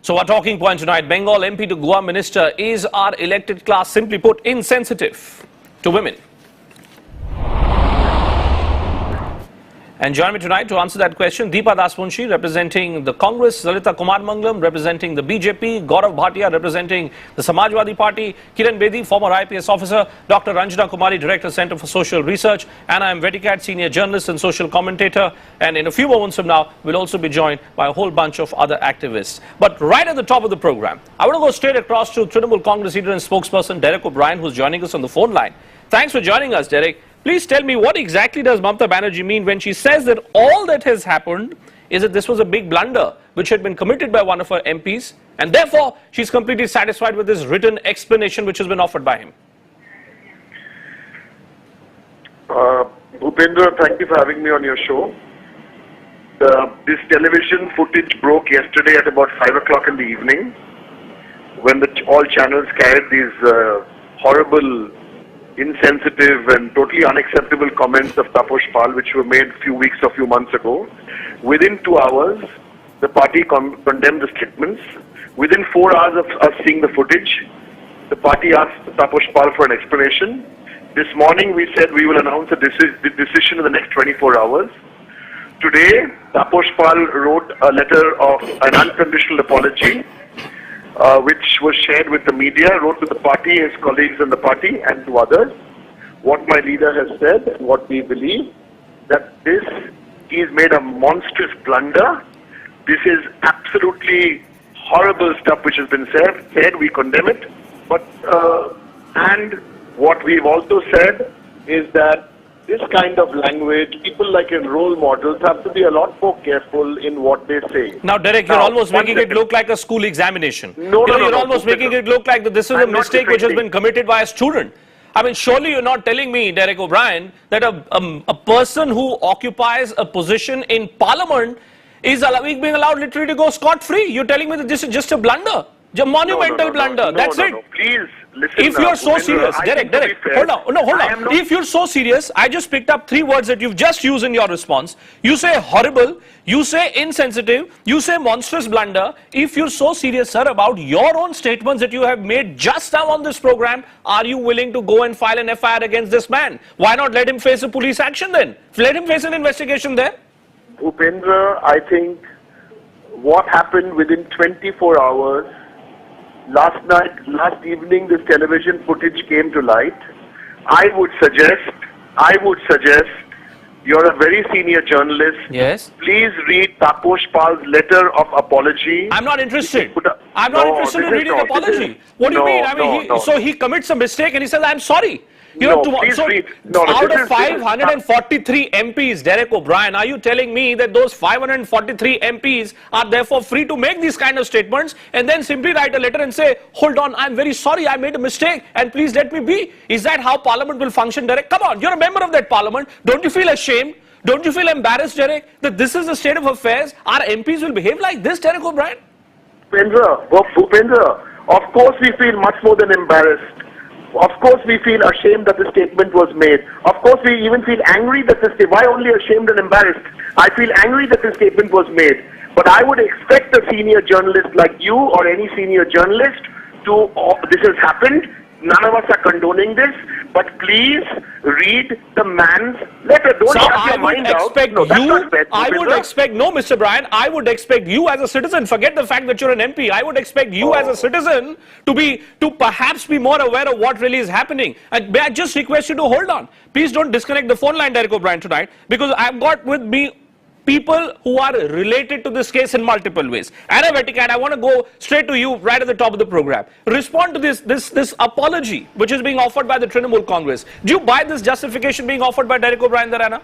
So our talking point tonight, Bengal MP to Goa Minister, is our elected class, simply put, insensitive to women? And join me tonight to answer that question, Deepa Dasmunshi representing the Congress, Lalita Kumar Mangalam representing the BJP, Gaurav Bhatia representing the Samajwadi Party, Kiran Bedi, former IPS officer, Dr. Ranjana Kumari, Director, Center for Social Research, and I am Vetikat, senior journalist and social commentator. And in a few moments from now, we'll also be joined by a whole bunch of other activists. But right at the top of the program, I want to go straight across to Trinamool Congress leader and spokesperson Derek O'Brien, who's joining us on the phone line. Thanks for joining us, Derek. Please tell me, what exactly does Mamata Banerjee mean when she says that all that has happened is that this was a big blunder which had been committed by one of her MPs, and therefore she's completely satisfied with this written explanation which has been offered by him? Bhupendra, thank you for having me on your show. This television footage broke yesterday at about 5 o'clock in the evening when all channels carried these horrible, insensitive and totally unacceptable comments of Taposh Pal, which were made a few months ago. Within 2 hours, the party condemned the statements. Within 4 hours of us seeing the footage, the party asked Taposh Pal for an explanation. This morning we said we will announce the decision in the next 24 hours. Today, Taposh Pal wrote a letter of an unconditional apology, which was shared with the media, wrote to the party, his colleagues in the party and to others. What my leader has said and what we believe, that he's made a monstrous blunder. This is absolutely horrible stuff which has been said. We condemn it. But and what we've also said is that this kind of language, people like in role models have to be a lot more careful in what they say. Now, Derek, you're almost making it look like a school examination. No, you're almost making it look like that this is a mistake which has been committed by a student. I mean, surely you're not telling me, Derek O'Brien, that a person who occupies a position in Parliament is being allowed literally to go scot-free. You're telling me that this is just a blunder, a monumental blunder. That's it. No, please. Listen, if you're so serious, Derek, hold on. If you're so serious, I just picked up 3 words that you've just used in your response. You say horrible, you say insensitive, you say monstrous blunder. If you're so serious, sir, about your own statements that you have made just now on this program, are you willing to go and file an FIR against this man? Why not let him face a police action then? Let him face an investigation there. Bhupendra, I think what happened within 24 hours, last evening, this television footage came to light. I would suggest, you're a very senior journalist. Yes. Please read Taposh Pal's letter of apology. I'm not interested. I'm not interested in reading an apology. What do you mean? I mean, so he commits a mistake and he says, I'm sorry. You know, out of 543 MPs, Derek O'Brien, are you telling me that those 543 MPs are therefore free to make these kind of statements and then simply write a letter and say, hold on, I'm very sorry, I made a mistake and please let me be? Is that how Parliament will function, Derek? Come on, you're a member of that Parliament. Don't you feel ashamed? Don't you feel embarrassed, Derek, that this is the state of affairs? Our MPs will behave like this, Derek O'Brien? Bhupendra, of course we feel much more than embarrassed. Of course we feel ashamed that the statement was made. Of course we even feel angry that why only ashamed and embarrassed? I feel angry that the statement was made. But I would expect a senior journalist like you or any senior journalist to, this has happened, none of us are condoning this, but please read the man's letter. Don't shut your mind out. No, Mr. Bryan, I would expect you as a citizen, forget the fact that you're an MP, I would expect you as a citizen to perhaps be more aware of what really is happening. And may I just request you to hold on. Please don't disconnect the phone line, Derek O'Brien, tonight, because I've got with me people who are related to this case in multiple ways. Anna Vetikat, I want to go straight to you right at the top of the program. Respond to this apology which is being offered by the Trinamool Congress. Do you buy this justification being offered by Derek O'Brien there, Anna?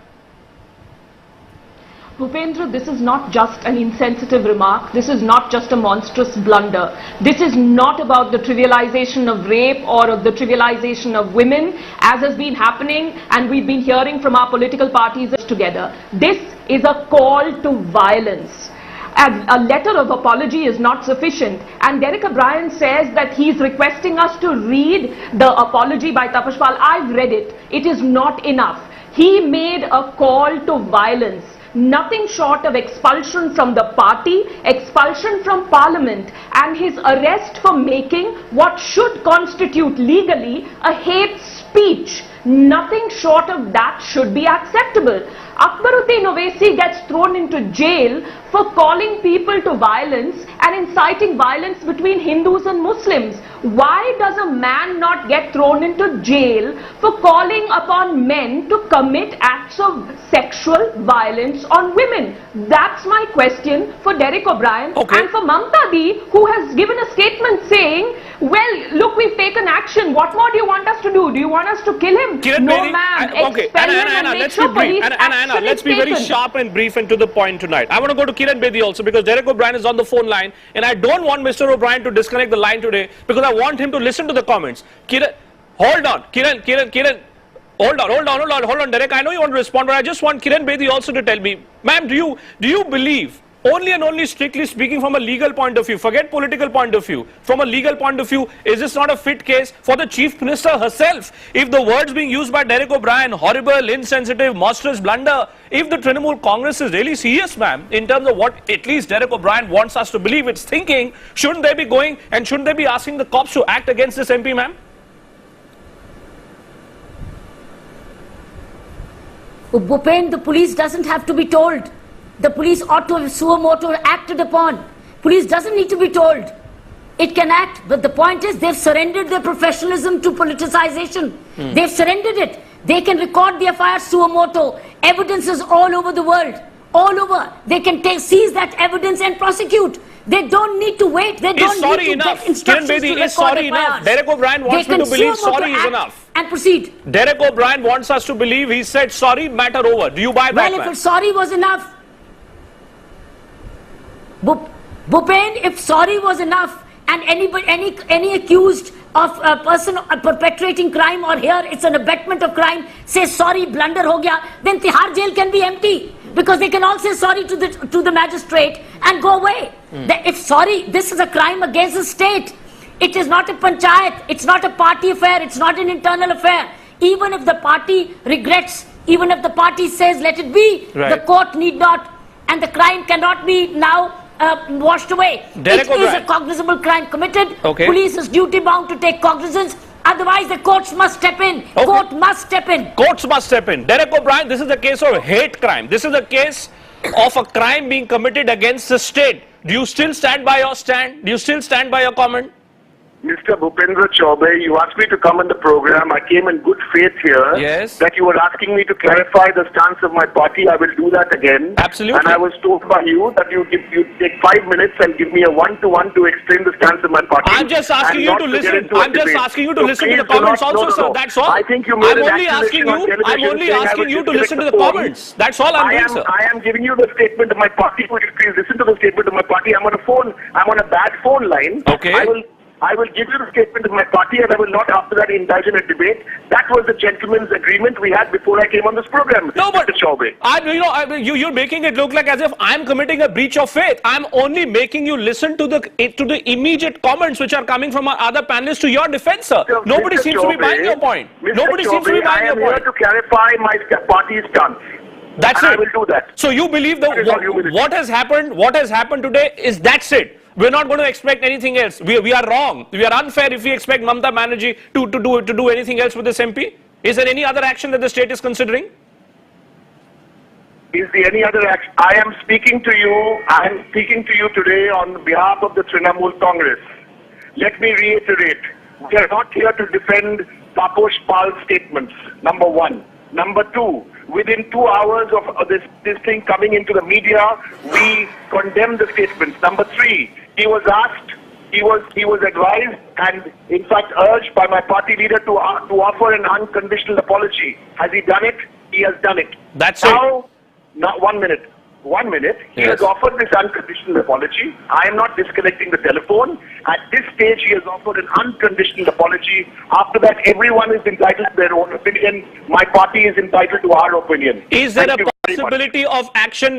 Bhupendra, this is not just an insensitive remark. This is not just a monstrous blunder. This is not about the trivialization of rape or of the trivialization of women, as has been happening and we've been hearing from our political parties together. This is a call to violence. A letter of apology is not sufficient, and Derek O'Brien says that he's requesting us to read the apology by Taposh Pal. I've read it. It is not enough. He made a call to violence. nothing short of expulsion from the party, expulsion from parliament, and his arrest for making what should constitute legally a hate speech. Nothing short of that should be acceptable. Akbaruddin Owaisi gets thrown into jail for calling people to violence and inciting violence between Hindus and Muslims. Why does a man not get thrown into jail for calling upon men to commit acts of sexual violence on women? That's my question for Derek O'Brien. Okay. And for Mamta Di, who has given a statement saying, well, look, we've taken action. What more do you want us to do? Do you want us to kill him? Kiran No, Bedi, ma'am. okay, Expel him and Anna, make let's sure be brief. police Anna, action let's is be very taken. sharp and brief and to the point tonight. I want to go to Kiran Bedi also because Derek O'Brien is on the phone line and I don't want Mr. O'Brien to disconnect the line today because I want him to listen to the comments. Kiran, hold on. Kiran, hold on. Derek, I know you want to respond, but I just want Kiran Bedi also to tell me, ma'am, do you believe, only and only strictly speaking from a legal point of view, forget political point of view, from a legal point of view, is this not a fit case for the Chief Minister herself? If the words being used by Derek O'Brien, horrible, insensitive, monstrous blunder, if the Trinamool Congress is really serious, ma'am, in terms of what at least Derek O'Brien wants us to believe it's thinking, shouldn't they be going and shouldn't they be asking the cops to act against this MP, ma'am? Bhupen, the police doesn't have to be told. The police ought to have suo motu acted upon. Police doesn't need to be told. It can act, but the point is they've surrendered their professionalism to politicization. They've surrendered it. They can record the FIR suo motu. Evidence is all over the world. All over. They can seize that evidence and prosecute. They don't need to wait. They don't need to get instructions to record is sorry enough. FIRs. Derek O'Brien wants me to believe sorry is enough. And proceed. Derek O'Brien wants us to believe he said sorry, matter over. Do you buy that, Well, if sorry was enough, Bhupen, if sorry was enough, and any accused of a person perpetrating crime, or here it's an abetment of crime, says sorry, blunder ho gaya, then Tihar jail can be empty because they can all say sorry to the magistrate and go away. If sorry, this is a crime against the state. It is not a panchayat. It's not a party affair. It's not an internal affair. Even if the party regrets, even if the party says let it be, right, the court need not, and the crime cannot be now washed away. Derek It is O'Brien. a cognizable crime committed. Okay. Police is duty bound to take cognizance. Otherwise, the courts must step in. Okay. Court must step in. Courts must step in. Derek O'Brien, this is a case of hate crime. This is a case of a crime being committed against the state. Do you still stand by your stand? Do you still stand by your comment? Mr. Bhupendra Chaubey, you asked me to come on the program. I came in good faith here. Yes. That you were asking me to clarify the stance of my party. I will do that again. Absolutely. And I was told by you that you take 5 minutes and give me a one-to-one to explain the stance of my party. I'm just asking you to listen. I'm just asking you to listen to the please do comments not- also, no, sir. no. That's all. I think you made I'm an only asking accusation on you. I'm television only saying I asking would you to disconnect listen to the the phone. comments. That's all I'm doing, sir. I am giving you the statement of my party. Would you please listen to the statement of my party? I'm on a phone. I'm on a bad phone line. Okay. I will give you the statement of my party, and I will not after that indulge in a debate. That was the gentleman's agreement we had before I came on this program. No, but Mr. Chaubey. you're making it look like as if I'm committing a breach of faith. I'm only making you listen to the immediate comments which are coming from our other panelists to your defense, sir. Nobody Mr. seems to be Chaubey, buying your point. Mr. Nobody seems to be Chaubey, buying your I am here point. to clarify my party's stance. That's and it. I will do that. So you believe That is all you believe. what has happened today is that's it. We're not going to expect anything else. We are wrong. We are unfair if we expect Mamta Banerjee to do anything else with this MP. Is there any other action that the state is considering? Is there any other action? I am speaking to you today on behalf of the Trinamool Congress. Let me reiterate. We are not here to defend Taposh Pal's statements, number one. Number two, within 2 hours of this thing coming into the media, we condemn the statements. Number three, he was asked, he was advised and in fact urged by my party leader to offer an unconditional apology. Has he done it? He has done it. That's now, not 1 minute. 1 minute. He Yes. has offered this unconditional apology. I am not disconnecting the telephone. At this stage, he has offered an unconditional apology. After that, everyone is entitled to their own opinion. My party is entitled to our opinion. Is there Thank a you very much. possibility of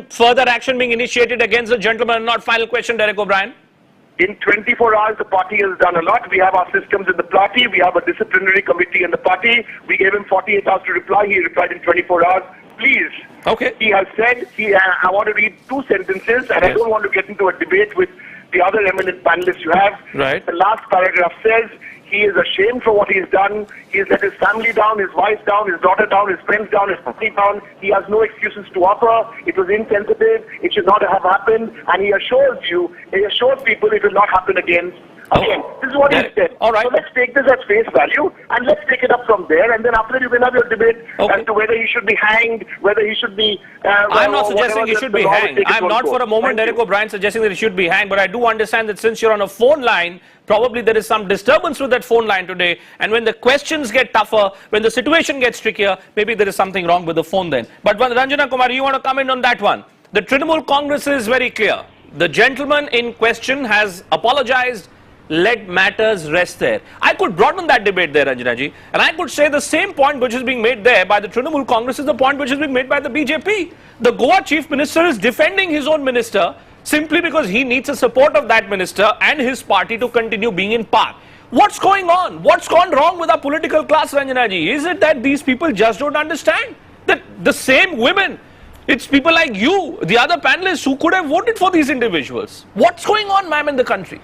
further action being initiated against the gentleman? Not final question, Derek O'Brien. In 24 hours, the party has done a lot. We have our systems in the party. We have a disciplinary committee in the party. We gave him 48 hours to reply. He replied in 24 hours. please. Okay. He has said, I want to read 2 sentences, and I don't want to get into a debate with the other eminent panelists you have. Right. The last paragraph says, he is ashamed for what he's done. He's let his family down, his wife down, his daughter down, his friends down, his family down. He has no excuses to offer. It was insensitive. It should not have happened. And he assures people it will not happen again. Again, this is what he said. All right. So let's take this at face value and let's take it up from there. And then after that, you can have your debate as to whether he should be hanged, whether he should be... I'm not suggesting he should be hanged. I'm not for a moment, Derek O'Brien, suggesting that he should be hanged. But I do understand that since you're on a phone line, probably there is some disturbance with that phone line today. And when the questions get tougher, when the situation gets trickier, maybe there is something wrong with the phone then. But Ranjana Kumar, you want to comment on that one? The Trinamool Congress is very clear. The gentleman in question has apologized. Let matters rest there. I could broaden that debate there, Ranjana ji, and I could say the same point which is being made there by the Trinamool Congress is the point which is being made by the BJP. The Goa Chief Minister is defending his own minister simply because he needs the support of that minister and his party to continue being in power. What's going on? What's gone wrong with our political class, Ranjana ji? Is it that these people just don't understand that the same women, it's people like you, the other panelists who could have voted for these individuals? What's going on, ma'am, in the country?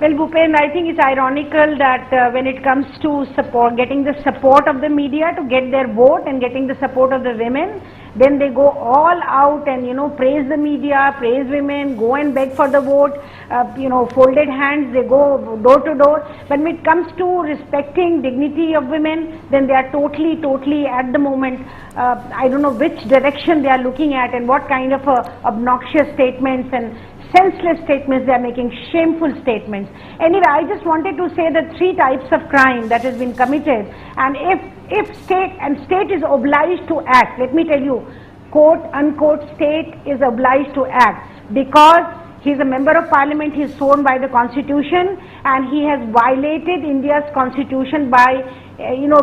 Well, Bhupen, I think it's ironical that when it comes to getting the support of the media to get their vote and getting the support of the women, then they go all out and, praise the media, praise women, go and beg for the vote, folded hands, they go door to door. But when it comes to respecting dignity of women, then they are totally at the moment, I don't know which direction they are looking at and what kind of obnoxious statements and senseless statements they are making, shameful statements. Anyway, I just wanted to say that 3 types of crime that has been committed, and if state is obliged to act, let me tell you, quote unquote, state is obliged to act because he is a member of parliament, he is sworn by the constitution, and he has violated India's constitution by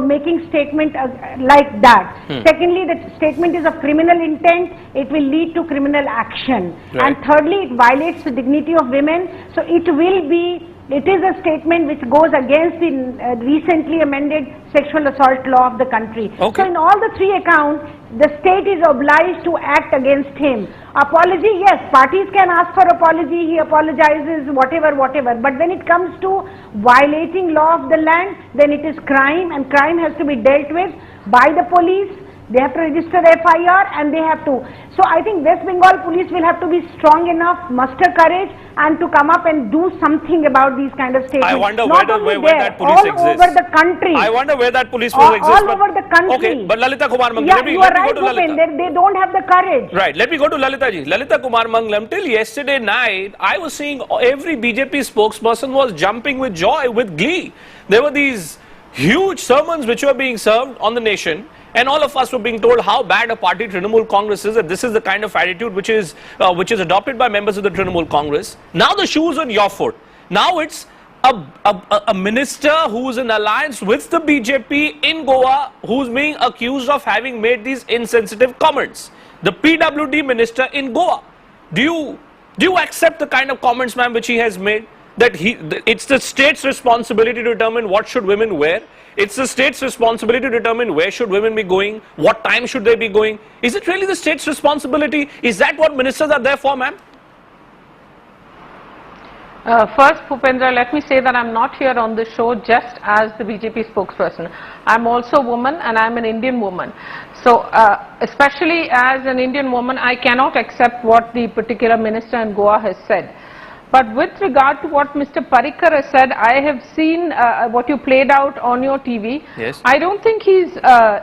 making statement like that. Secondly, the statement is of criminal intent, it will lead to criminal action. Right. And thirdly, it violates the dignity of women, so it is a statement which goes against the recently amended sexual assault law of the country. Okay. So in all the 3 accounts, the state is obliged to act against him. Apology, yes, parties can ask for apology, he apologizes, whatever. But when it comes to violating law of the land, then it is crime, and crime has to be dealt with by the police. They have to register FIR and they have to. So I think West Bengal police will have to be strong enough, muster courage, and to come up and do something about these kind of statements. I wonder where that police exists. All over the country. I wonder where that police force exists. All over the country. Okay, but Lalita Kumar Mangalam. Yeah, you are right, Bhupen. They don't have the courage. Right, let me go to Lalita ji. Lalita Kumar Mangalam, till yesterday night, I was seeing every BJP spokesperson was jumping with joy, with glee. There were these huge sermons which were being served on the nation. And all of us were being told how bad a party Trinamool Congress is, that this is the kind of attitude which is adopted by members of the Trinamool Congress. Now the shoe is on your foot. Now it's a minister who's in alliance with the BJP in Goa who's being accused of having made these insensitive comments. The PWD minister in Goa. Do you accept the kind of comments, ma'am, which he has made? That it's the state's responsibility to determine what should women wear. It's the state's responsibility to determine where should women be going, what time should they be going. Is it really the state's responsibility? Is that what ministers are there for, ma'am? First, Bhupendra, let me say that I'm not here on the show just as the BJP spokesperson. I'm also a woman and I'm an Indian woman. So, especially as an Indian woman, I cannot accept what the particular minister in Goa has said. But with regard to what Mr. Parikar has said, I have seen what you played out on your TV. Yes. I don't think he's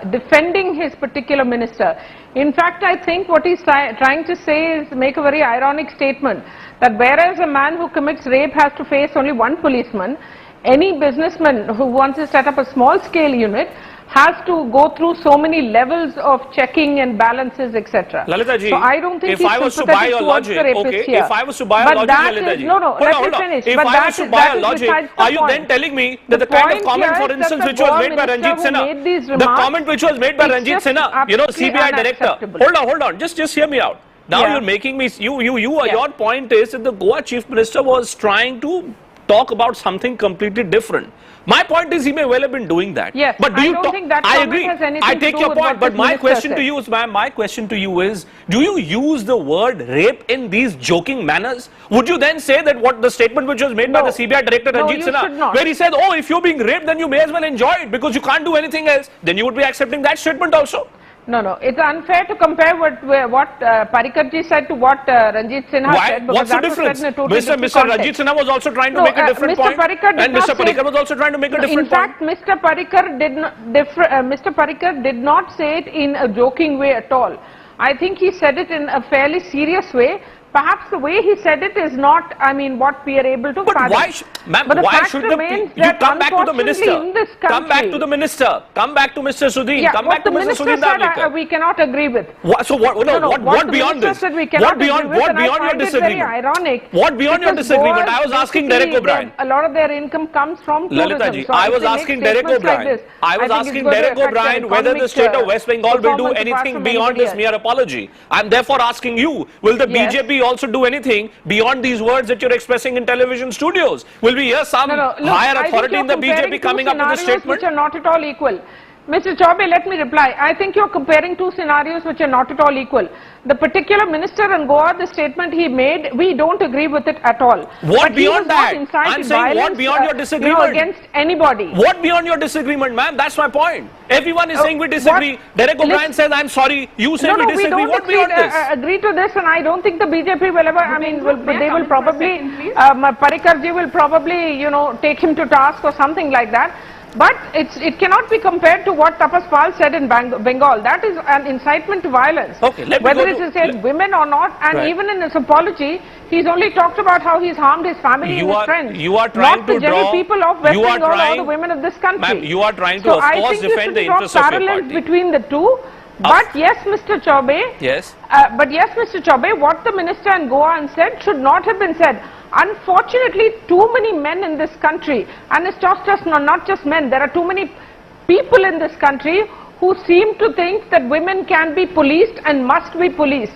defending his particular minister. In fact, I think what he's trying to say is make a very ironic statement that whereas a man who commits rape has to face only 1 policeman, any businessman who wants to set up a small scale unit has to go through so many levels of checking and balances, etc. Lalita ji, so I don't think if I was to buy your logic, if I was to buy your logic, Lalita ji, let me finish. If I was to buy your logic, are you then telling me that the kind of comment, for instance, which was made by Ranjit Sinha, the comment which was made by Ranjit Sinha, CBI director, hold on, just hear me out. Now you're making me, your point is that the Goa Chief Minister was trying to talk about something completely different. My point is he may well have been doing that. Yes, but do I you don't think that I comment agree. has anything I to take do your with point, what but this my minister question said. to you is, ma'am, my question to you is, do you use the word rape in these joking manners? Would you then say that what the statement which was made by the CBI director No, Ranjit you should Sinha, not. where he said, oh, if you're being raped, then you may as well enjoy it because you can't do anything else, then you would be accepting that statement also? No, no, it's unfair to compare what Parikar ji said to what Ranjit Sinha Why? said. Because What's the that was said difference? in a totally different Mr. context. Ranjit Sinha was also trying to No, make a different Mr. point, Parikar did and not Mr. say- Parikar was also trying to make a different in fact, point. Mr. Parikar did not say it in a joking way at all. I think he said it in a fairly serious way. Perhaps the way he said it is not, I mean, what we are able to But fathom. why, ma'am, But the why fact should the remains you that come back to the minister? unfortunately in this Come back to country- the minister. Come back to Mr. Sudhir. Yeah, come what back to the Mr. minister Sudhir said, Davnikar. we cannot agree with. So what? No, No, what the beyond minister this? said we cannot What beyond? agree with, What and I beyond your find it very disagreement? ironic. What beyond your Because disagreement? Goa I was asking basically, Derek O'Brien. A lot of their income comes from tourism. Lalita ji, So I if was they make asking Derek statements like O'Brien. this, I was think it's asking going to Derek affect their O'Brien whether the economic, state of West Bengal will do performance apart anything from beyond this anybody mere apology. I'm therefore asking you, will the Yes. BJP also do anything beyond these words that you're expressing in television studios? Will we hear some Look, higher I think authority you're in the comparing BJP two coming up with a scenarios statement? which are not at all equal. Mr. Chaubey, let me reply. I think you're comparing two scenarios which are not at all equal. The particular minister in Goa, the statement he made, we don't agree with it at all. What But beyond he was not that? inciting I'm saying what violence, beyond your disagreement? against anybody. What beyond your disagreement, ma'am? That's my point. Everyone is saying we disagree. Derek O'Brien says, I'm sorry. You say we disagree. We don't What beyond this? agree to this, and I don't think the BJP will ever, I mean, they will probably, Parikar ji will probably, take him to task or something like that. But it cannot be compared to what Tapas Pal said in Bengal. That is an incitement to violence. Okay, let me Whether go it to- is said women or not, and Right. even in his apology, he's only talked about how he's harmed his family and his friends. You are trying not to the general draw. people of West you are Bengal or trying, the women of this country. Ma'am, you are trying to, So of I course, think you defend should the draw interests of your parallels party. between the two. But yes, Mr. Chaubey. Yes. But yes, Mr. Chaubey, what the minister in Goa said should not have been said. Unfortunately, too many men in this country, and it's not just men, there are too many people in this country who seem to think that women can be policed and must be policed.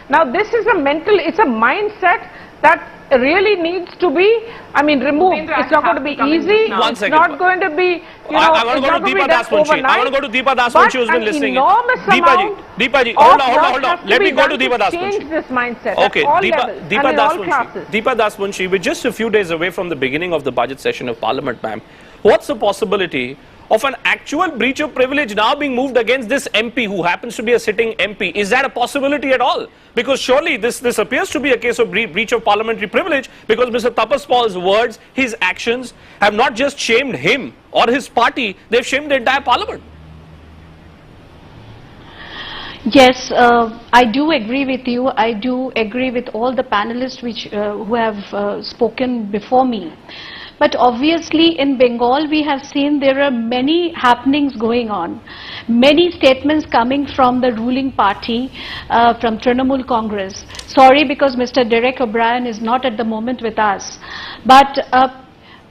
Now this is it's a mindset that really needs to be, removed. It's not going to be easy. One It's second. not going to be, I want to go to Deepa Das Munshi. I want to go to Deepa Das Munshi who's been listening. Deepa ji, hold on. Let me go to Deepa Das Munshi. Change this mindset Okay, at all Deepa levels and Das in all Munshi. classes. Deepa Das Munshi, we're just a few days away from the beginning of the budget session of Parliament, ma'am. What's the possibility of an actual breach of privilege now being moved against this MP who happens to be a sitting MP? Is that a possibility at all? Because surely this appears to be a case of breach of parliamentary privilege, because Mr. Tapas Paul's words, his actions have not just shamed him or his party, they've shamed the entire parliament. Yes, I do agree with you. I do agree with all the panelists who have spoken before me. But obviously in Bengal we have seen there are many happenings going on. Many statements coming from the ruling party, from Trinamool Congress. Sorry, because Mr. Derek O'Brien is not at the moment with us. But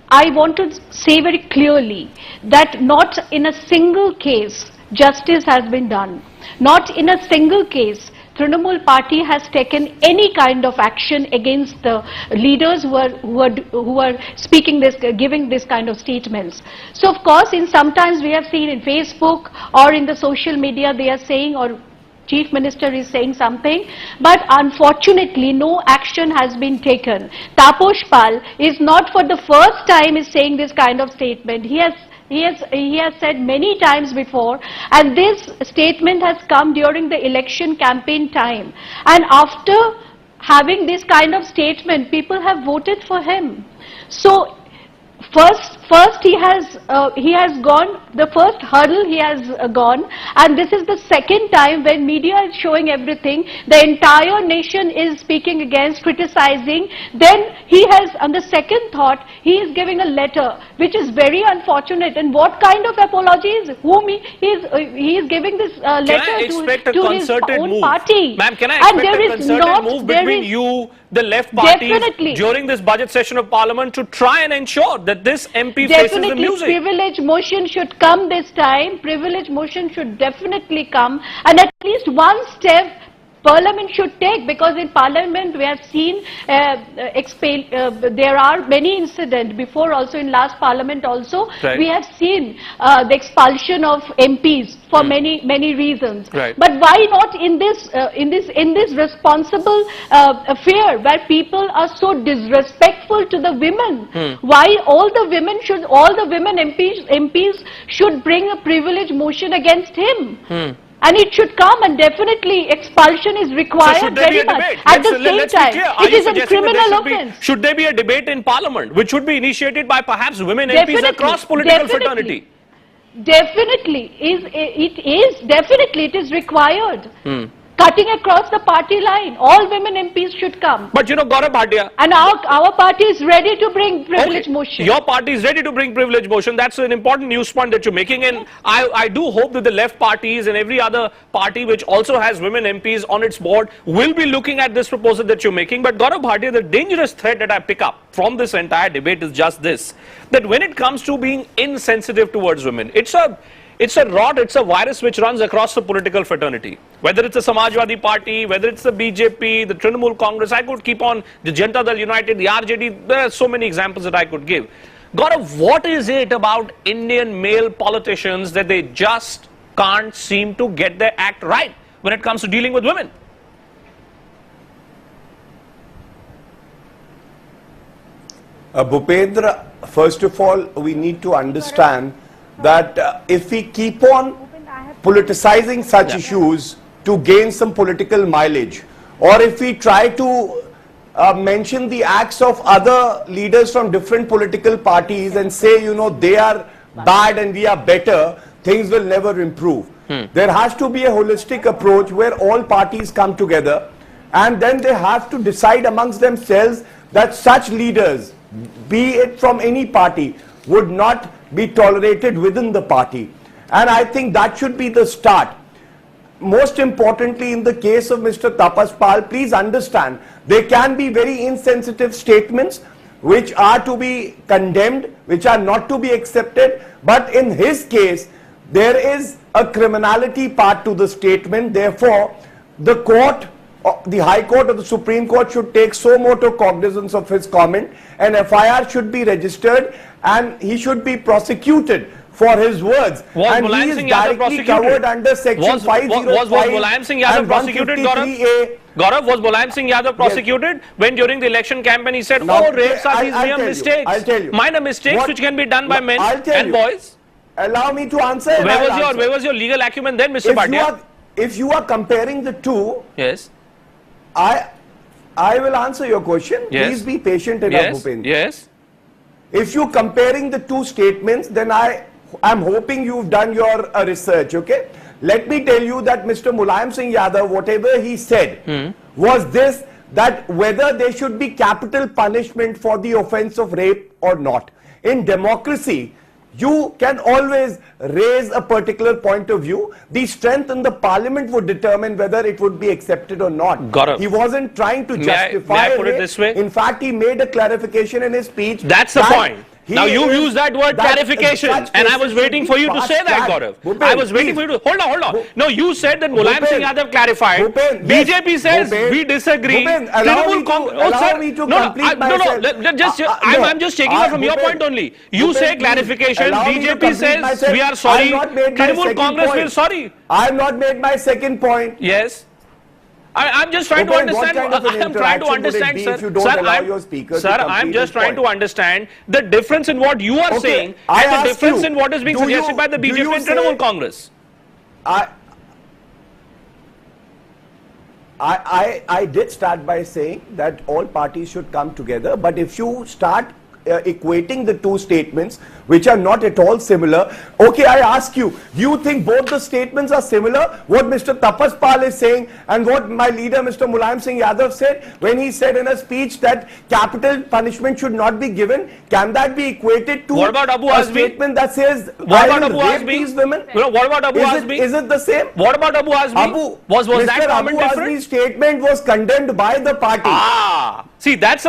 I want to say very clearly that not in a single case justice has been done. Not in a single case Trinamool party has taken any kind of action against the leaders who are speaking this, giving this kind of statements. So of course, sometimes we have seen in Facebook or in the social media they are saying, or Chief Minister is saying something, but unfortunately no action has been taken. Taposh Pal is not for the first time is saying this kind of statement. He has said many times before, and this statement has come during the election campaign time. And after having this kind of statement, people have voted for him. So first he has gone, the first hurdle he has gone, and this is the second time when media is showing everything, the entire nation is speaking against, criticizing. Then he has, on the second thought, he is giving a letter, which is very unfortunate. And what kind of apologies? He is giving this letter to his own party. Ma'am, can I expect a concerted move between you, the left parties, definitely during this budget session of Parliament to try and ensure that this MP faces the definitely music? privilege motion should come this time. Privilege motion should definitely come, and at least one step Parliament should take, because in Parliament we have seen there are many incidents before, also in last Parliament also. Right. We have seen the expulsion of MPs for many reasons. Right. But why not in this responsible affair where people are so disrespectful to the women? Why all the women MPs should bring a privilege motion against him? And it should come, and definitely expulsion is required very much. At the same time, it is a criminal offence. Should there be a debate in Parliament, which should be initiated by perhaps women MPs across political fraternity? Definitely, it is required. Cutting across the party line, all women MPs should come. But you know, Gaurav Bhatia, and our party is ready to bring privilege motion. Your party is ready to bring privilege motion. That's an important news point that you're making, and I do hope that the left parties and every other party which also has women MPs on its board will be looking at this proposal that you're making. But Gaurav Bhatia, the dangerous thread that I pick up from this entire debate is just this, that when it comes to being insensitive towards women, it's a rot, it's a virus which runs across the political fraternity. Whether it's the Samajwadi Party, whether it's the BJP, the Trinamool Congress, I could keep on, the Janata Dal United, the RJD, there are so many examples that I could give. Gaurav, what is it about Indian male politicians that they just can't seem to get their act right when it comes to dealing with women? Bhupendra, first of all, we need to understand that if we keep on politicizing such issues to gain some political mileage, or if we try to mention the acts of other leaders from different political parties and say, you know, they are bad and we are better, things will never improve. There has to be a holistic approach where all parties come together, and then they have to decide amongst themselves that such leaders, be it from any party, would not be tolerated within the party. And I think that should be the start. Most importantly, in the case of Mr. Tapas Pal, please understand, there can be very insensitive statements which are to be condemned, which are not to be accepted. But in his case, there is a criminality part to the statement. Therefore, the court, the High Court or the Supreme Court should take so moto cognizance of his comment, and FIR should be registered and he should be prosecuted for his words. Was and he is directly covered under section 505 was Mulayam Singh Yadav prosecuted, Gaurav? Gaurav, was Mulayam Singh Yadav prosecuted when during the election campaign he said, now, oh, rapes are these mere mistakes, I'll tell you. minor mistakes which can be done by men and boys? Allow me to answer. Where was your legal acumen then, Mr. Bhatia? If you are comparing the two, yes, I will answer your question. Yes. Please be patient enough, Bhupendra. Yes. If you're comparing the two statements, then I'm hoping you've done your research, okay? Let me tell you that Mr. Mulayam Singh Yadav, whatever he said, was this, that whether there should be capital punishment for the offense of rape or not. In democracy, you can always raise a particular point of view. The strength in the parliament would determine whether it would be accepted or not. Gaurav, he wasn't trying to justify may I put it this way? In fact, he made a clarification in his speech. That's the point. Now you use that word clarification, and I was waiting for you to say that, Gaurav. I was waiting for you to, hold on. No, you said that Mulayam Singh Yadav clarified. BJP says we disagree. Allow me to complete myself. I'm just taking it from your point only. You say clarification, BJP says we are sorry, Trinamool Congress will sorry. I have not made my second point. Yes. I'm just trying to understand. I'm trying to understand, sir. I'm just trying to understand the difference in what you are saying and the difference in what is being suggested by the BJP and Trinamool Congress. I did start by saying that all parties should come together, but if you start equating the two statements, which are not at all similar. Okay, I ask you, do you think both the statements are similar? What Mr. Tapas Pal is saying and what my leader, Mr. Mulayam Singh Yadav, said when he said in a speech that capital punishment should not be given, can that be equated to what about Abu a statement that says, what about Abu Azmi? These women? What about Abu Azmi? Is it the same? What about Abu Azmi? Was that comment different? Abu Azmi's statement was condemned by the party. See, that's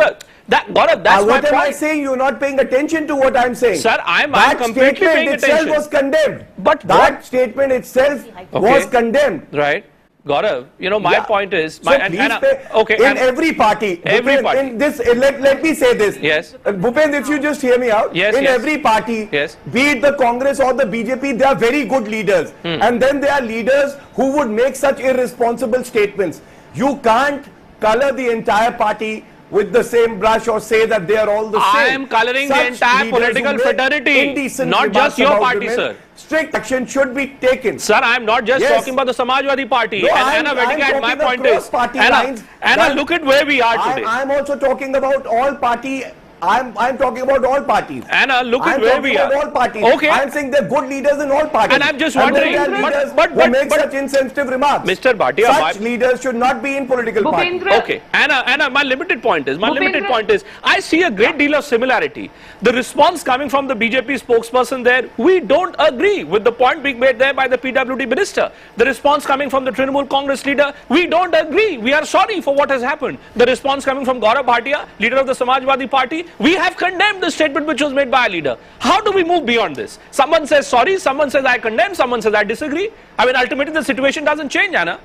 Gaurav, that's my point. What am I saying? You're not paying attention to what I'm saying. Sir, I'm completely paying attention. That statement itself was condemned. But that statement itself was condemned. Right. Gaurav, you know, my Yeah. point is, So please okay, in every party, every Bhupen, party. in this, let me say this. Yes. Bhupen, if you just hear me out, Yes, in yes. every party, Yes. be it the Congress or the BJP, they are very good leaders. And then there are leaders who would make such irresponsible statements. You can't color the entire party with the same brush or say that they are all the same. I am coloring the Such entire leaders political who make fraternity, indecent not remarks just your about party, women, sir. Strict action should be taken. Sir, I am not just Yes. talking about the Samajwadi Party. No, and I'm Anna Vedikat, my talking point across is, party Anna, lines, that look at where we are today. I'm also talking about all party. I'm talking about all parties. Anna, look at I'm where talking we are. about all parties. Okay. I'm saying they're good leaders in all parties. And I'm just then wondering, there are but- leaders but- who make but- such insensitive remarks. Mr. Bhatia, such leaders should not be in political parties. Bhupendra, Okay, Anna, my limited point is, Bhupendra- I see a great deal of similarity. The response coming from the BJP spokesperson there, we don't agree with the point being made there by the PWD minister. The response coming from the Trinamool Congress leader, we don't agree. We are sorry for what has happened. The response coming from Gaurav Bhatia, leader of the Samajwadi Party, we have condemned the statement which was made by a leader. How do we move beyond this? Someone says sorry, someone says I condemn, someone says I disagree. I mean, ultimately the situation doesn't change, Anna.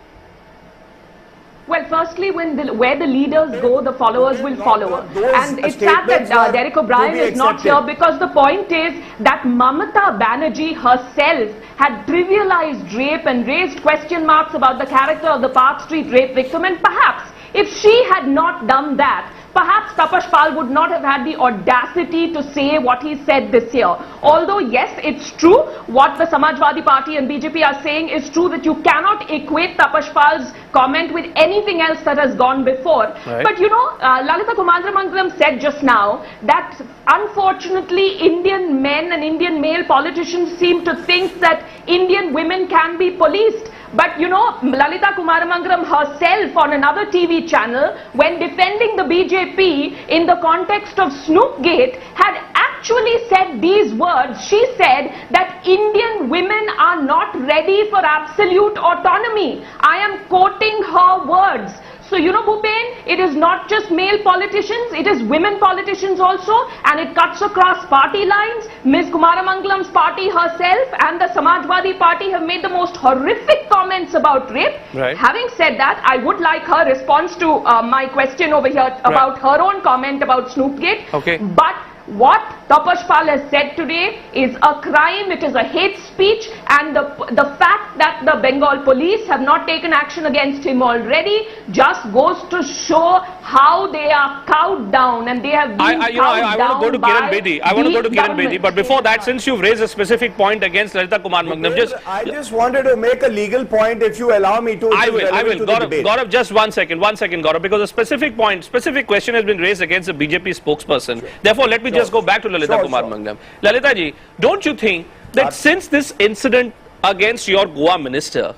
well, firstly, where the leaders go, the followers will follow. Those And it's sad that statements are Derek to O'Brien be is not accepted. here, because the point is that Mamata Banerjee herself had trivialized rape and raised question marks about the character of the Park Street rape victim, and perhaps if she had not done that, perhaps Tapash Pal would not have had the audacity to say what he said this year. Although, yes, it's true, what the Samajwadi Party and BJP are saying is true, that you cannot equate Tapash Pal's comment with anything else that has gone before. Right. But you know, Lalita Kumadramangalam said just now that unfortunately Indian men and Indian male politicians seem to think that Indian women can be policed. But you know, Lalita Kumaramangalam herself on another TV channel, when defending the BJP in the context of Snoopgate, had actually said these words. She said that Indian women are not ready for absolute autonomy. I am quoting her words. So, you know, Bhupen, it is not just male politicians, it is women politicians also, and it cuts across party lines. Ms. Kumaramangalam's party herself and the Samajwadi Party have made the most horrific comments about rape. Right. Having said that, I would like her response to my question over here about her own comment about Snoopgate. Okay. But what Tapash Pal has said today is a crime, it is a hate speech, and the fact that the Bengal police have not taken action against him already just goes to show how they are cowed down, and they have been I want to go to Kiran Bedi. I want to go to Kiran Bedi. But before that, since you've raised a specific point against Lalita Kumadramangalam, I just wanted to make a legal point, if you allow me to. I will. To the debate. Gaurav, just one second, Gaurav, because a specific question has been raised against the BJP spokesperson. Sure. Therefore, let me just go back to Lalita Kumadramangalam. Lalita ji, don't you think that since this incident against your Goa minister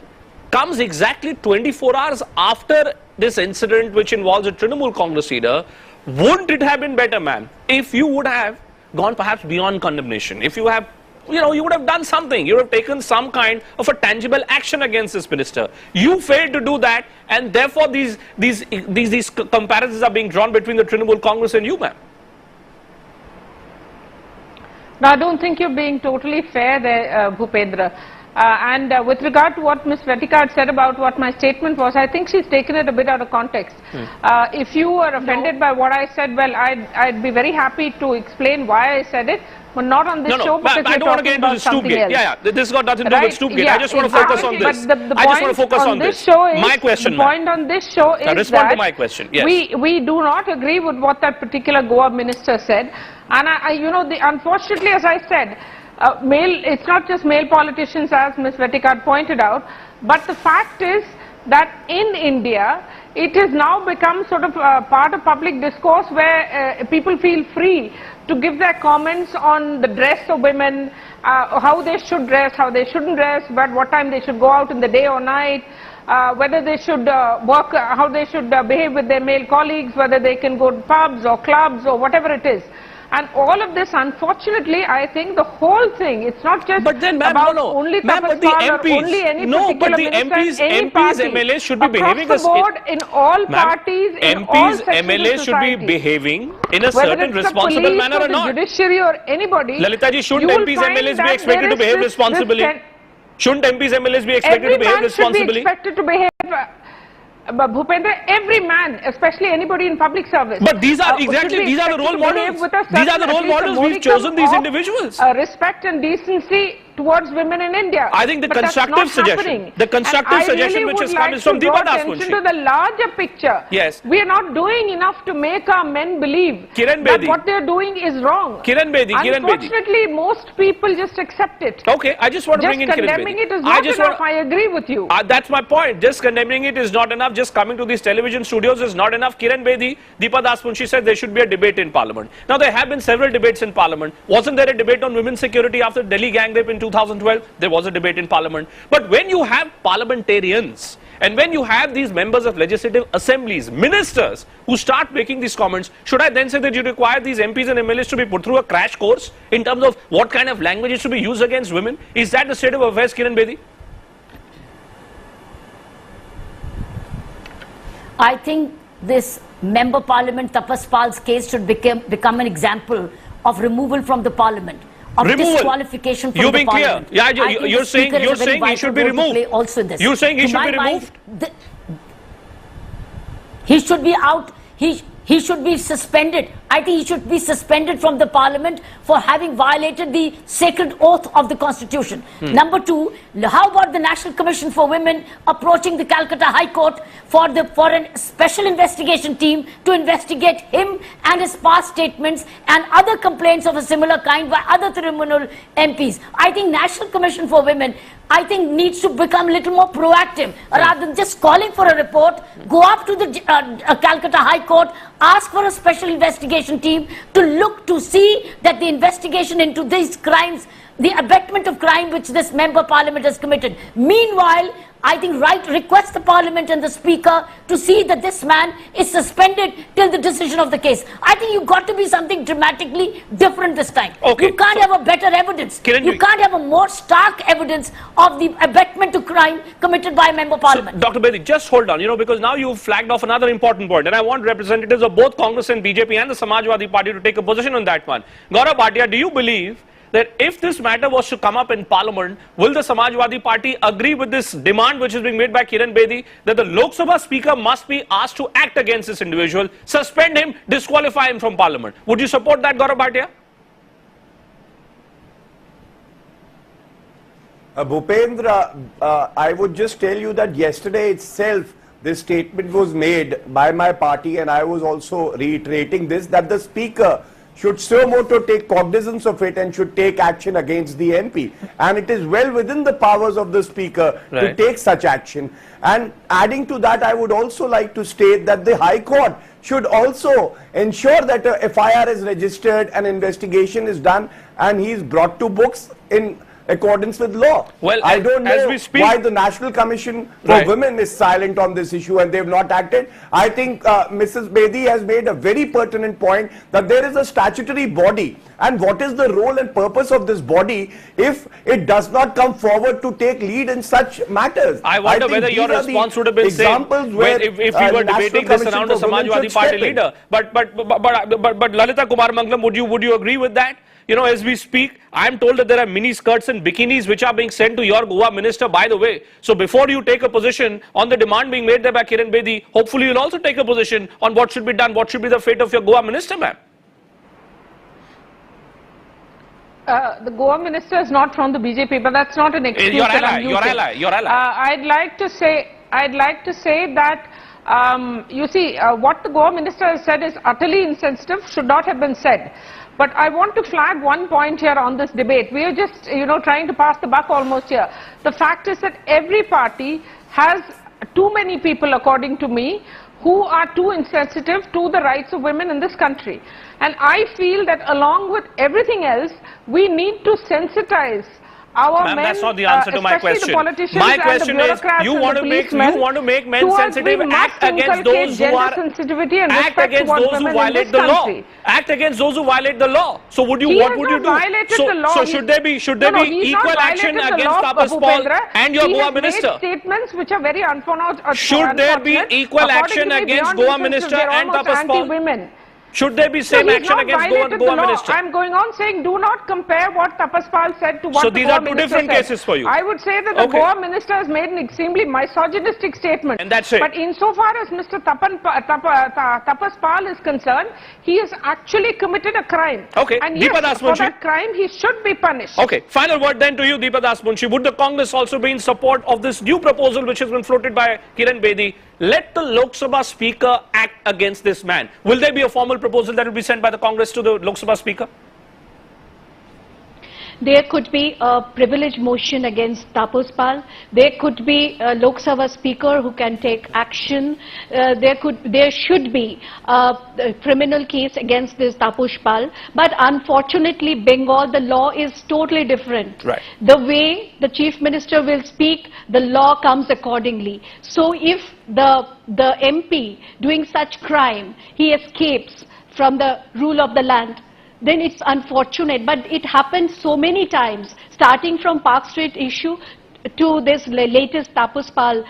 comes exactly 24 hours after this incident which involves a Trinamool Congress leader, wouldn't it have been better, ma'am, if you would have gone perhaps beyond condemnation, if you have, you know, you would have done something, you would have taken some kind of a tangible action against this minister. You failed to do that, and therefore these comparisons are being drawn between the Trinamool Congress and you, ma'am. No, I don't think you're being totally fair there, Bhupendra. With regard to what Ms. Vetikad said about what my statement was, I think she's taken it a bit out of context. If you were offended by what I said, well, I'd be very happy to explain why I said it, but not on this show, because I don't want to get into the Stoopgate. This has got nothing to do with Stoopgate. Yeah, I just want to focus on this. I just want to focus on this. My question, the point on this show is respond to my question. Yes. We do not agree with what that particular Goa minister said. And you know, unfortunately, as I said, it's not just male politicians, as Ms. Vetikad pointed out, but the fact is that in India, it has now become sort of part of public discourse where people feel free to give their comments on the dress of women, how they should dress, how they shouldn't dress, but what time they should go out in the day or night, whether they should work, how they should behave with their male colleagues, whether they can go to pubs or clubs or whatever it is. And all of this, unfortunately, I think the whole thing, it's not just about only Tapash Pal or only any particular minister, any party. MLAs should be behaving across the board, in all parties, in all sections of MLAs should be society. behaving in a certain responsible manner or not. Judiciary or anybody, Lalita ji, shouldn't MPs, MLAs be expected to behave responsibly? Shouldn't MPs, MLAs be expected to behave responsibly? Every man should be expected to behave. Bhupendra, every man, especially anybody in public service. But these are these are the role models. These are the role models. We've chosen these individuals. Respect and decency towards women in India. I think the constructive suggestion, which has come is from Deepa Das Munshi. To the larger picture. Yes. We are not doing enough to make our men believe that what they are doing is wrong. Unfortunately, most people just accept it. Okay, I just want to bring in Kiran Bedi. Just condemning it is not enough. I agree with you. That's my point. Just condemning it is not enough. Just coming to these television studios is not enough. Kiran Bedi, Deepa Das Munshi said there should be a debate in Parliament. Now, there have been several debates in Parliament. Wasn't there a debate on women's security after Delhi gang rape in 2012? There was a debate in Parliament. But when you have parliamentarians and when you have these members of legislative assemblies, ministers who start making these comments, should I then say that you require these MPs and MLAs to be put through a crash course in terms of what kind of language is to be used against women? Is that the state of affairs, Kiran Bedi? I think this member parliament Tapas Pal's case should become an example of removal from the parliament, of disqualification from the parliament. Clear. Yeah, you're saying he should be removed. Also in this. You're saying he should be removed? He should be out. He should be suspended. I think he should be suspended from the parliament for having violated the sacred oath of the constitution. Number two, how about the National Commission for Women approaching the Calcutta High Court for a special investigation team to investigate him and his past statements and other complaints of a similar kind by other Tribunal MPs. I think National Commission for Women, I think, needs to become a little more proactive rather than just calling for a report. Go up to the Calcutta High Court, ask for a special investigation team to look to see that the investigation into these crimes, the abetment of crime which this member parliament has committed. Meanwhile, I think request the parliament and the speaker to see that this man is suspended till the decision of the case. I think you've got to be something dramatically different this time. Okay, you can't have a better evidence. You can't have a more stark evidence of the abetment to crime committed by a member parliament. So, Dr. Bedi, just hold on, because now you've flagged off another important point, and I want representatives of both Congress and BJP and the Samajwadi Party to take a position on that one. Gaurav Bhatia, do you believe that if this matter was to come up in Parliament, will the Samajwadi Party agree with this demand which is being made by Kiran Bedi that the Lok Sabha Speaker must be asked to act against this individual, suspend him, disqualify him from Parliament? Would you support that, Gaurav Bhatia? Bhupendra, I would just tell you that yesterday itself this statement was made by my party, and I was also reiterating this, that the Speaker should so more to take cognizance of it and should take action against the MP. And it is well within the powers of the Speaker to take such action. And adding to that, I would also like to state that the High Court should also ensure that a FIR is registered, an investigation is done, and he is brought to books in accordance with law. Well, I don't know why the National Commission for Women is silent on this issue and they have not acted. I think Mrs. Bedi has made a very pertinent point that there is a statutory body, and what is the role and purpose of this body if it does not come forward to take lead in such matters? I wonder whether your response would have been same if we were debating this around a Samajwadi Party leader. But Lalita Kumar Mangalam, would you agree with that? As we speak, I am told that there are mini skirts and bikinis which are being sent to your Goa minister, by the way. So before you take a position on the demand being made there by Kiran Bedi, hopefully you'll also take a position on what should be done, what should be the fate of your Goa minister, ma'am. The Goa minister is not from the BJP, but that's not an excuse. Your ally. I'd like to say that you see what the Goa minister has said is utterly insensitive, should not have been said. But I want to flag one point here on this debate. We are just, trying to pass the buck almost here. The fact is that every party has too many people, according to me, who are too insensitive to the rights of women in this country. And I feel that along with everything else, we need to sensitize our men, that's not the answer to my question. My question is, you want to make men sensitive, act against those who violate the law. Act against those who violate the law. So what would you do? So should there be equal action against Tapas Paul and your Goa minister? Statements which are very unfortunate. Should there be equal action against Goa minister and Tapas Paul? Should there be same he's action not against violated Goa the law. Minister? I'm going on saying do not compare what Tapas Pal said to what So the these Goa are two Minister different said. cases for you. I would say that the Okay. Goa Minister has made an extremely misogynistic statement. And that's it. But insofar as Mr. Tapas Pal is concerned, he has actually committed a crime. Okay. And Deepa yes, Das for Munshi. that crime, he should be punished. Okay, final word then to you, Deepa Das Munshi. Would the Congress also be in support of this new proposal which has been floated by Kiran Bedi? Let the Lok Sabha Speaker act against this man. Will there be a formal proposal that will be sent by the Congress to the Lok Sabha Speaker? There could be a privilege motion against Tapas Pal. There could be a Lok Sabha Speaker who can take action. There should be a criminal case against this Tapas Pal. But unfortunately, Bengal, the law is totally different. Right. The way the Chief Minister will speak, the law comes accordingly. So if the MP doing such crime, he escapes from the rule of the land, then it's unfortunate, but it happens so many times, starting from Park Street issue to this latest Tapas Pal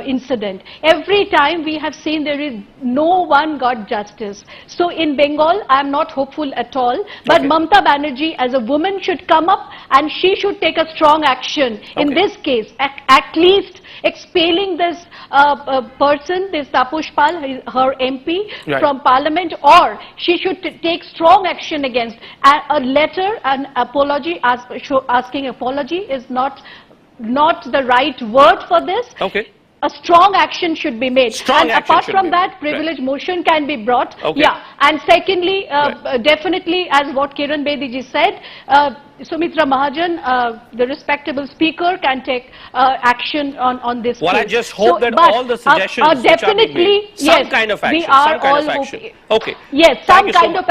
incident. Every time we have seen there is no one got justice. So in Bengal, I am not hopeful at all, but Okay. Mamata Banerjee as a woman should come up and she should take a strong action in Okay. this case, at least expelling this person, this Tapas Pal, her MP Right. from Parliament, or she should take strong action against. A letter, an apology, asking apology is not the right word for this. Okay. A strong action should be made. Strong and action apart should from be that, made. privilege motion can be brought. Okay. Yeah. And secondly, Right. definitely, as what Kiran Bedi ji said, Sumitra Mahajan, the respectable speaker, can take action on this Well, case. I just hope that but, all the suggestions which are being definitely, made, some yes, kind of action, we are some kind all of action. hoping. Okay. Yes, Thank some you so kind much. of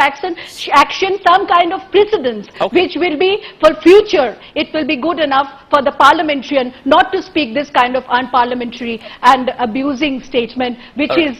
action, some kind of precedence, Okay. which will be for future. It will be good enough for the parliamentarian not to speak this kind of unparliamentary and abusing statement, which All right.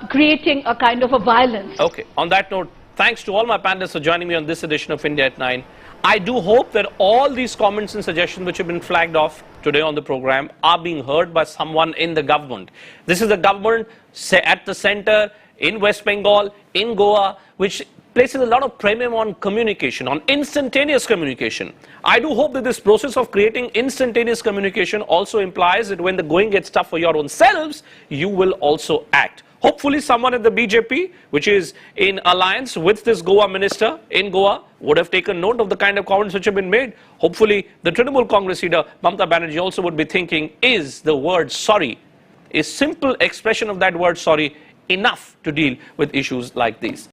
is creating a kind of a violence. Okay. On that note, thanks to all my panelists for joining me on this edition of India at 9. I do hope that all these comments and suggestions which have been flagged off today on the program are being heard by someone in the government. This is the government at the center in West Bengal, in Goa, which places a lot of premium on communication, on instantaneous communication. I do hope that this process of creating instantaneous communication also implies that when the going gets tough for your own selves, you will also act. Hopefully someone at the BJP, which is in alliance with this Goa minister in Goa, would have taken note of the kind of comments which have been made. Hopefully the Trinamool Congress leader, Mamata Banerjee, also would be thinking, is the word sorry, a simple expression of that word sorry, enough to deal with issues like these?